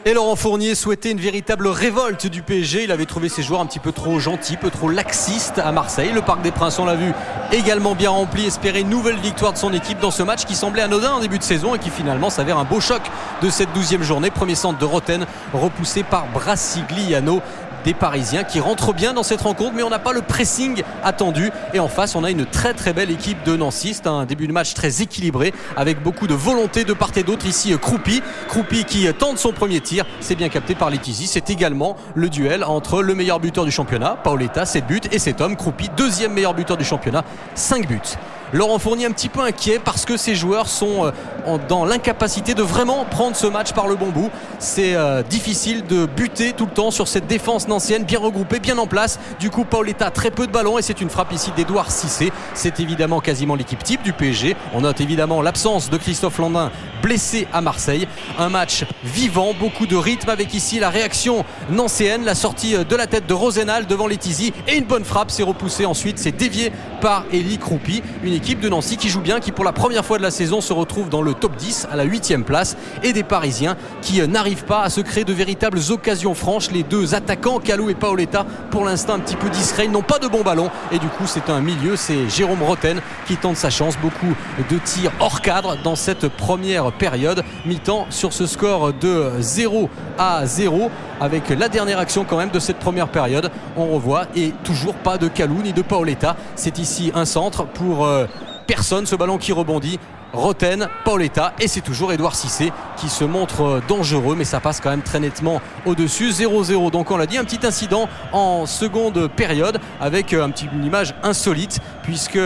Et Laurent Fournier souhaitait une véritable révolte du PSG. Il avait trouvé ses joueurs un petit peu trop gentils, peu trop laxistes à Marseille. Le Parc des Princes, on l'a vu, également bien rempli. Espérait une nouvelle victoire de son équipe dans ce match qui semblait anodin en début de saison et qui finalement s'avère un beau choc de cette 12e journée. Premier centre de Roten repoussé par Brassigliano. Des Parisiens qui rentrent bien dans cette rencontre, mais on n'a pas le pressing attendu. Et en face, on a une très très belle équipe de Nancy. C'est un début de match très équilibré avec beaucoup de volonté de part et d'autre. Ici, Kroupi qui tente son premier tir. C'est bien capté par Letizy. C'est également le duel entre le meilleur buteur du championnat, Paoletta, 7 buts, et cet homme, Kroupi, deuxième meilleur buteur du championnat, 5 buts. Laurent Fournier un petit peu inquiet parce que ses joueurs sont dans l'incapacité de vraiment prendre ce match par le bon bout. C'est difficile de buter tout le temps sur cette défense nancienne bien regroupée, bien en place. Du coup, Paoletta très peu de ballons et c'est une frappe ici d'Edouard Cissé. C'est évidemment quasiment l'équipe type du PSG. On note évidemment l'absence de Christophe Landin, blessé à Marseille. Un match vivant, beaucoup de rythme avec ici la réaction nancéenne, la sortie de la tête de Rosenal devant Letizy et une bonne frappe. C'est repoussé ensuite, c'est dévié par Eli Kroupi. Une équipe de Nancy qui joue bien, qui pour la première fois de la saison se retrouve dans le top 10 à la 8e place, et des Parisiens qui n'arrivent pas à se créer de véritables occasions franches. Les deux attaquants, Kalou et Paoletta, pour l'instant un petit peu discrets, ils n'ont pas de bons ballons et du coup c'est un milieu, c'est Jérôme Roten qui tente sa chance. Beaucoup de tirs hors cadre dans cette première période, mi-temps sur ce score de 0-0 avec la dernière action quand même de cette première période. On revoit et toujours pas de Kalou ni de Paoletta. C'est ici un centre pour personne, ce ballon qui rebondit. Roten, Paoletta, et c'est toujours Edouard Cissé qui se montre dangereux, mais ça passe quand même très nettement au-dessus. 0-0, donc on l'a dit, un petit incident en seconde période avec une image insolite puisque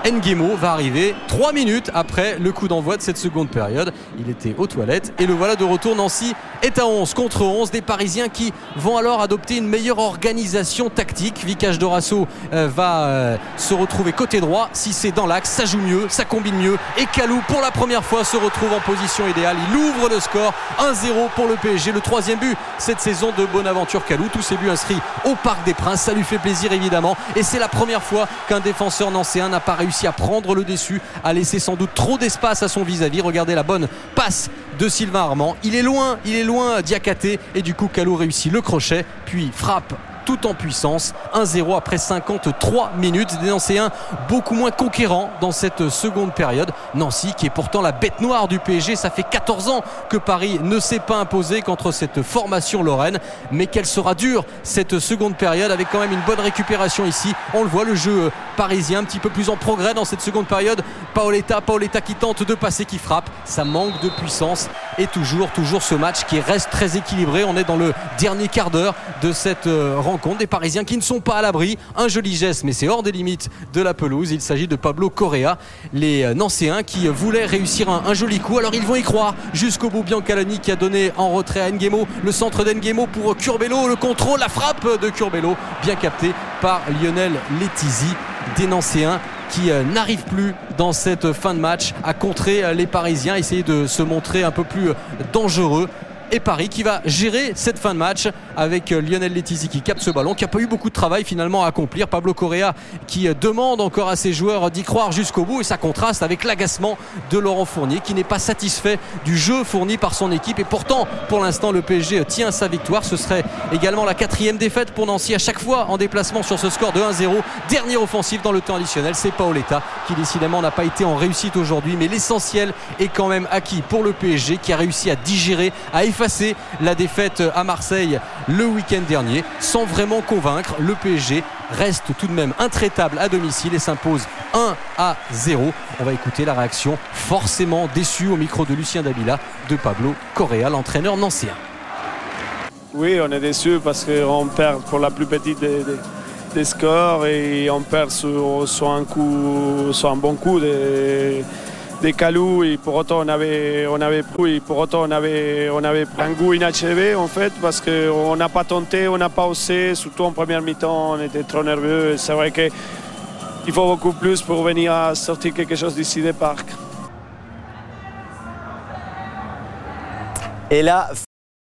Nguemo va arriver 3 minutes après le coup d'envoi de cette seconde période. Il était aux toilettes et le voilà de retour. Nancy est à 11 contre 11, des Parisiens qui vont alors adopter une meilleure organisation tactique. Vicage Dorasso va se retrouver côté droit, Cissé dans l'axe, ça joue mieux, ça combine mieux, et Kalou pour la première fois se retrouve en position idéale. Il ouvre le score, 1-0 pour le PSG, le 3e but cette saison de Bonaventure Kalou. Tous ses buts inscrits au Parc des Princes, ça lui fait plaisir évidemment, et c'est la première fois qu'un défenseur nancéen n'a pas réussi à prendre le dessus, a laissé sans doute trop d'espace à son vis-à-vis. Regardez la bonne passe de Sylvain Armand, il est loin Diakhaté, et du coup Kalou réussit le crochet puis frappe tout en puissance. 1-0 après 53 minutes. Des Nancéens beaucoup moins conquérants dans cette seconde période. Nancy qui est pourtant la bête noire du PSG. Ça fait 14 ans que Paris ne s'est pas imposé contre cette formation lorraine. Mais qu'elle sera dure cette seconde période avec quand même une bonne récupération ici. On le voit, le jeu parisien un petit peu plus en progrès dans cette seconde période. Paoletta qui tente de passer, qui frappe. Ça manque de puissance. Et toujours ce match qui reste très équilibré. On est dans le dernier quart d'heure de cette rencontre. Des Parisiens qui ne sont pas à l'abri. Un joli geste, mais c'est hors des limites de la pelouse. Il s'agit de Pablo Correa. Les Nancéens qui voulaient réussir un joli coup. Alors ils vont y croire jusqu'au bout. Biancalani qui a donné en retrait à Nguemo. Le centre d'Nguemo pour Curbelo. Le contrôle, la frappe de Curbelo. Bien capté par Lionel Letizy. Des Nancéens qui n'arrivent plus dans cette fin de match à contrer les Parisiens, essayer de se montrer un peu plus dangereux. Et Paris qui va gérer cette fin de match avec Lionel Letizy qui capte ce ballon, qui n'a pas eu beaucoup de travail finalement à accomplir. Pablo Correa qui demande encore à ses joueurs d'y croire jusqu'au bout, et ça contraste avec l'agacement de Laurent Fournier qui n'est pas satisfait du jeu fourni par son équipe. Et pourtant pour l'instant le PSG tient sa victoire. Ce serait également la 4e défaite pour Nancy à chaque fois en déplacement sur ce score de 1-0. Dernière offensive dans le temps additionnel, c'est Paoletta qui décidément n'a pas été en réussite aujourd'hui, mais l'essentiel est quand même acquis pour le PSG qui a réussi à digérer, à effacer la défaite à Marseille le week-end dernier sans vraiment convaincre. Le PSG reste tout de même intraitable à domicile et s'impose 1-0. On va écouter la réaction forcément déçue au micro de Lucien Dabila de Pablo Correa, l'entraîneur nancéen. Oui, on est déçu parce qu'on perd pour la plus petite des scores et on perd sur un bon coup de Kalou, et pour autant on avait pris, pour autant on avait pris un goût inachevé en fait, parce qu'on n'a pas tenté, on n'a pas osé, surtout en première mi-temps on était trop nerveux. C'est vrai qu'il faut beaucoup plus pour venir à sortir quelque chose d'ici des parcs. Et là